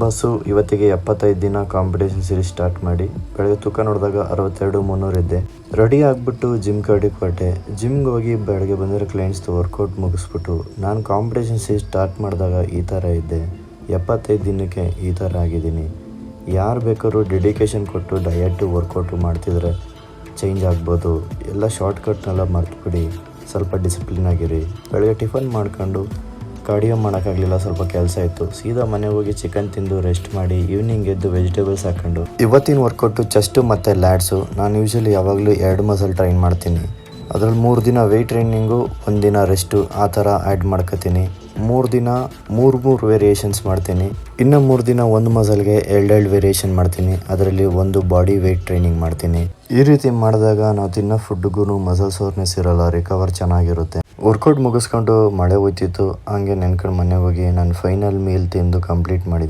Bus ಇವತ್ತಿಗೆ 75 ದಿನ competition series start ಮಾಡಿ ಬೆಳಗ್ಗೆ ತೂಕ ನೋಡಿದಾಗ 62,300 ಇದ್ದೆ. ರೆಡಿ ಆಗಿಬಿಟ್ಟು ಜಿಮ್ ಕಡೆಗೆ ಹೊರಟೆ. ಜಿಮ್ಗೆ ಹೋಗಿ ಬೆಳಗ್ಗೆ ಬಂದಿರೋ ಕ್ಲೈಂಟ್ಸ್ದು ವರ್ಕೌಟ್ ಮುಗಿಸ್ಬಿಟ್ಟು ನಾನು ಕಾಂಪಿಟೇಷನ್ ಸೀರೀಸ್ ಸ್ಟಾರ್ಟ್ ಮಾಡಿದಾಗ ಈ ಥರ ಇದ್ದೆ. 75 ದಿನಕ್ಕೆ ಈ ಥರ ಆಗಿದ್ದೀನಿ. ಯಾರು ಬೇಕಾದ್ರೂ ಡೆಡಿಕೇಶನ್ ಕೊಟ್ಟು ಡಯಟು ವರ್ಕೌಟು ಮಾಡ್ತಿದ್ರೆ ಚೇಂಜ್ ಆಗ್ಬೋದು. ಎಲ್ಲ ಶಾರ್ಟ್ಕಟ್ನೆಲ್ಲ ಮರ್ತುಬಿಡಿ, ಸ್ವಲ್ಪ ಡಿಸಿಪ್ಲಿನ್ ಆಗಿರಿ. ಬೆಳಗ್ಗೆ ಟಿಫನ್ ಮಾಡ್ಕೊಂಡು ಕಾರ್ಡಿಯೋ ಮಾಡೋಕ್ಕಾಗಲಿಲ್ಲ, ಸ್ವಲ್ಪ ಕೆಲಸ ಇತ್ತು. ಸೀದಾ ಮನೆಗೆ ಹೋಗಿ ಚಿಕನ್ ತಿಂದು ರೆಸ್ಟ್ ಮಾಡಿ ಈವ್ನಿಂಗ್ ಎದ್ದು ವೆಜಿಟೇಬಲ್ಸ್ ಹಾಕೊಂಡು ಇವತ್ತಿನ ವರ್ಕೌಟು ಚೆಸ್ಟು ಮತ್ತು ಲ್ಯಾಡ್ಸು. ನಾನು ಯೂಶ್ವಲಿ ಯಾವಾಗಲೂ 2 ಮಸಲ್ ಟ್ರೈನ್ ಮಾಡ್ತೀನಿ. ಅದರಲ್ಲಿ 3 ದಿನ ವೆಯ್ಟ್ ಟ್ರೈನಿಂಗು, 1 ದಿನ ರೆಸ್ಟು, ಆ ಥರ ಆ್ಯಡ್ ಮಾಡ್ಕೋತೀನಿ. 3 ದಿನ 3 ವೇರಿಯೇಷನ್ಸ್ ಮಾಡ್ತೀನಿ. ಇನ್ನು 3 ದಿನ ಒಂದು ಮಸಲ್ಗೆ 2 ವೇರಿಯೇಷನ್ ಮಾಡ್ತೀನಿ. ಅದರಲ್ಲಿ ಒಂದು ಬಾಡಿ ವೆಯ್ಟ್ ಟ್ರೈನಿಂಗ್ ಮಾಡ್ತೀನಿ. ಈ ರೀತಿ ಮಾಡಿದಾಗ ನಾವು ತಿನ್ನೋ ಫುಡ್ಗೂ ಮಸಲ್ ಸೋರ್ನೆಸ್ ಇರೋಲ್ಲ, ರಿಕವರ್ ಚೆನ್ನಾಗಿರುತ್ತೆ. ವರ್ಕೌಟ್ ಮುಗಿಸ್ಕೊಂಡು ಮಳೆ ಹೋಯ್ತಿತ್ತು. ಹಂಗೆ ನೆನ್ಕೊಂಡು ಮನೆಗೆ ಹೋಗಿ ನಾನು ಫೈನಲ್ ಮೀಲ್ ತಿಂದು ಕಂಪ್ಲೀಟ್ ಮಾಡಿದ್ದೆ.